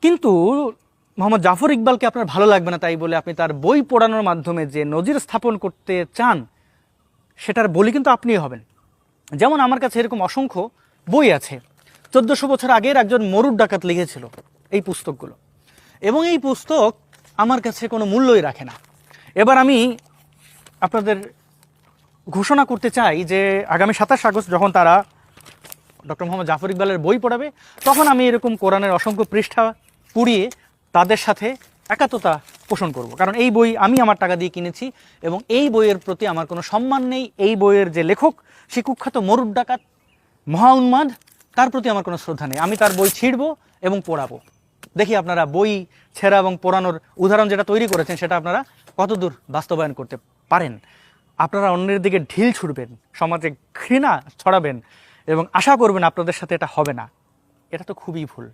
কিন্তু মোহাম্মদ জাফর ইকবালকে আপনার ভালো লাগবে না তাই বলে আপনি তার বই পড়ানোর মাধ্যমে যে নজির স্থাপন করতে চান সেটার বলি কিন্তু আপনিই হবেন। যেমন আমার কাছে এরকম অসংখ্য বই আছে, 1400 বছর আগের একজন মরুর ডাকাত লিখেছিল এই পুস্তকগুলো, এবং এই পুস্তক আমার কাছে কোনো মূল্যই রাখে না। এবার আমি আপনাদের ঘোষণা করতে চাই যে আগামী 27 আগস্ট যখন তারা ডক্টর মোহাম্মদ জাফর ইকবালের বই পড়াবে, তখন আমি এরকম কোরআনের অসংখ্য পৃষ্ঠা পুড়িয়ে তাদের সাথে একাত্মতা পোষণ করব। কারণ এই বই আমি আমার টাকা দিয়ে কিনেছি এবং এই বইয়ের প্রতি আমার কোনো সম্মান নেই। এই বইয়ের যে লেখক, সে কুখ্যাত মরুর ডাকাত, মহা উন্মাদ, তার প্রতি আমার কোনো শ্রদ্ধা নেই। আমি তার বই ছিঁড়ব এবং পড়াবো। দেখি আপনারা বই ছেঁড়া এবং পড়ানোর উদাহরণ যেটা তৈরি করেছেন সেটা আপনারা কতদূর বাস্তবায়ন করতে পারেন। আপনারা অন্যের দিকে ঢিল ছুড়বেন, সমাজে ঘৃণা ছড়াবেন এবং আশা করবেন আপনাদের সাথে এটা হবে না। এটা তো খুবই ভুল।